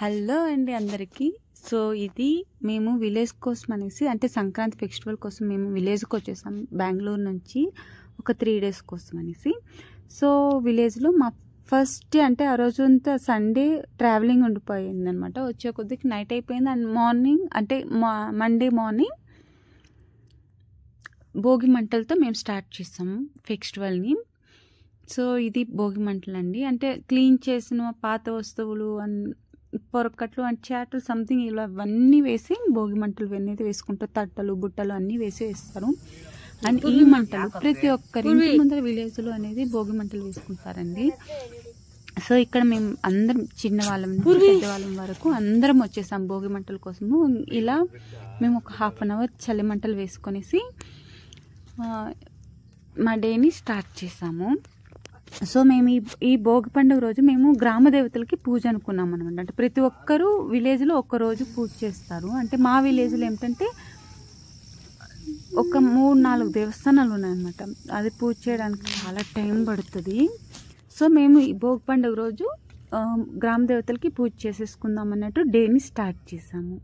Hello అండి అందరికీ. So ఇది మేము విలేజ్ కోసం అనేసి, అంటే సంక్రాంతి ఫెస్టివల్ కోసం మేము విలేజ్కి వచ్చేసాం బెంగళూరు నుంచి ఒక 3 days కోసం అనేసి. సో విలేజ్లో మా ఫస్ట్ అంటే ఆ రోజు అంతా సండే ట్రావెలింగ్ ఉండిపోయింది అనమాట. వచ్చే కొద్దికి నైట్ అయిపోయింది అండ్ మార్నింగ్ అంటే మండే మార్నింగ్ భోగి మంటలతో మేము స్టార్ట్ చేసాము ఫెస్టివల్ని. సో ఇది భోగి మంటలు అండి, అంటే క్లీన్ చేసిన పాత వస్తువులు పొరకట్లు అండ్ చాటలు సంథింగ్ ఇలా అవన్నీ వేసి భోగి మంటలు అనేది వేసుకుంటారు. తట్టలు బుట్టలు అన్నీ వేస్తారు. అండ్ ఈ మంటలు ప్రతి ఒక్కరి ఇంటి ముందర విలేజ్లో అనేది భోగి మంటలు వేసుకుంటారండి. సో ఇక్కడ మేము అందరం చిన్నవాళ్ళం నుంచి పెద్దవాళ్ళం వరకు అందరం వచ్చేసాం భోగి మంటల కోసము. ఇలా మేము ఒక 1/2 hour చలి మంటలు వేసుకొనేసి మా డేని స్టార్ట్ చేసాము. సో మేము ఈ భోగి పండుగ రోజు మేము గ్రామ దేవతలకి పూజ అనుకున్నాం అనమాట. అంటే ప్రతి ఒక్కరూ విలేజ్లో ఒక్కరోజు పూజ చేస్తారు. అంటే మా విలేజ్లో ఏమిటంటే ఒక 3-4 దేవస్థానాలు ఉన్నాయన్నమాట. అది పూజ చేయడానికి చాలా టైం పడుతుంది. సో మేము ఈ భోగి పండుగ రోజు గ్రామ దేవతలకి పూజ చేసేసుకుందాం అన్నట్టు డేని స్టార్ట్ చేసాము.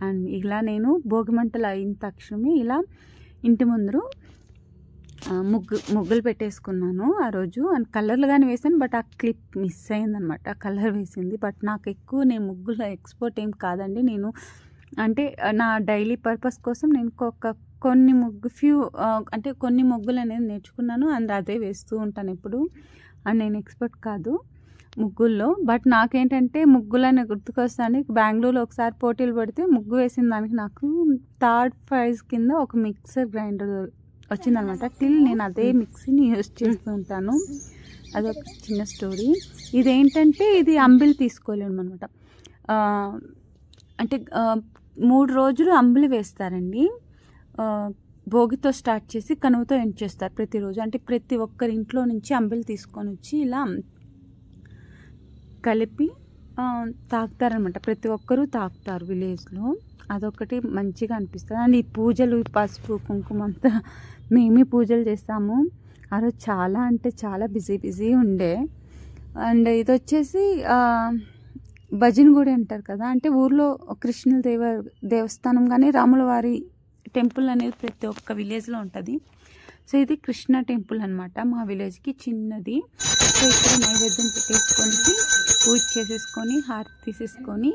అండ్ ఇలా నేను భోగి మంటలు అయిన తక్షణమే ఇలా ఇంటి ముందరు ముగ్గులు పెట్టేసుకున్నాను ఆ రోజు. అండ్ కలర్లు కానీ వేసాను, బట్ ఆ క్లిప్ మిస్ అయిందనమాట. ఆ కలర్ వేసింది, బట్ నాకు ఎక్కువ నేను ముగ్గులు ఎక్స్పర్ట్ ఏం కాదండి. నేను అంటే నా డైలీ పర్పస్ కోసం నేను కొన్ని ముగ్గులు అనేది నేర్చుకున్నాను అండ్ అదే వేస్తూ ఉంటాను ఎప్పుడు. అండ్ నేను ఎక్స్పర్ట్ కాదు ముగ్గుల్లో, బట్ నాకేంటంటే ముగ్గులని గుర్తుకొస్తాను. బెంగళూరులో ఒకసారి పోటీలు పడితే ముగ్గు వేసిన దానికి నాకు 3rd prize కింద ఒక మిక్సర్ గ్రైండర్ వచ్చిందనమాట. టిల్ నేను అదే మిక్సీని యూజ్ చేస్తూ ఉంటాను. అదొక చిన్న స్టోరీ. ఇదేంటంటే ఇది అంబిలి తీసుకోలేము అనమాట. అంటే 3 రోజులు అంబిలి వేస్తారండి. భోగితో స్టార్ట్ చేసి కనుమతో ఎండ్ చేస్తారు ప్రతిరోజు. అంటే ప్రతి ఒక్కరి ఇంట్లో నుంచి అంబిలి తీసుకొని వచ్చి ఇలా కలిపి తాగుతారనమాట. ప్రతి ఒక్కరూ తాగుతారు విలేజ్లో. అదొకటి మంచిగా అనిపిస్తుంది. అండ్ ఈ పూజలు, పసుపు కుంకుమ అంతా మేమే పూజలు చేస్తాము. ఆ రోజు చాలా అంటే చాలా బిజీ ఉండే. అండ్ ఇది వచ్చేసి భజన గుడి అంటారు కదా, అంటే ఊర్లో కృష్ణుల దేవస్థానం కానీ రాముల వారి టెంపుల్ అనేది ప్రతి ఒక్క విలేజ్లో ఉంటుంది. సో ఇది కృష్ణ టెంపుల్ అనమాట మా విలేజ్కి చిన్నది. సో ఇక్కడ నైవేద్యం పెట్టేసుకొని పూజ చేసేసుకొని హారతి తీసేసుకొని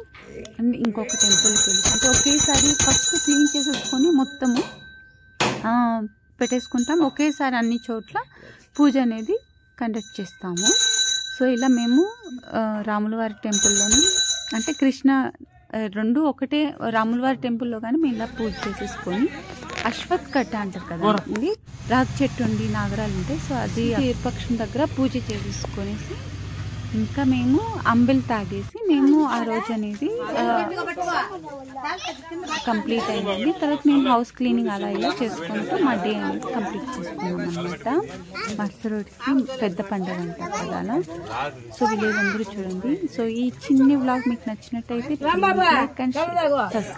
అండ్ ఇంకొక టెంపుల్కి వెళ్ళి అంటే ఒకేసారి ఫస్ట్ క్లీన్ చేసేసుకొని మొత్తము పెట్టేసుకుంటాం. ఒకేసారి అన్ని చోట్ల పూజ అనేది కండక్ట్ చేస్తాము. సో ఇలా మేము రాములవారి టెంపుల్లోని అంటే కృష్ణ 2 ఒకటే రాములవారి టెంపుల్లో కానీ మేము ఇలా పూజ చేసేసుకొని అశ్వత్ కట్ట అంటారు కదా అండి, రాగి చెట్టు ఉండి నాగరాలు ఉంటాయి. సో అది పక్షం దగ్గర పూజ చేసేసుకొనేసి ఇంకా మేము అంబిలి తాగేసి మేము ఆ రోజు అనేది కంప్లీట్ అయిందండి. తర్వాత మేము హౌస్ క్లీనింగ్ అలా ఇలా చేసుకుంటూ మా డే అనేది కంప్లీట్ చేసుకున్నాం అనమాట. మరుసటి రోజుకి పెద్ద పండుగ అంటారు కదా అలా. సో విలేజ్ అందరూ చూడండి. సో ఈ చిన్న వ్లాగ్ మీకు నచ్చినట్టయితే ప్లీజ్ లైక్ అండ్ సబ్స్క్రైబ్.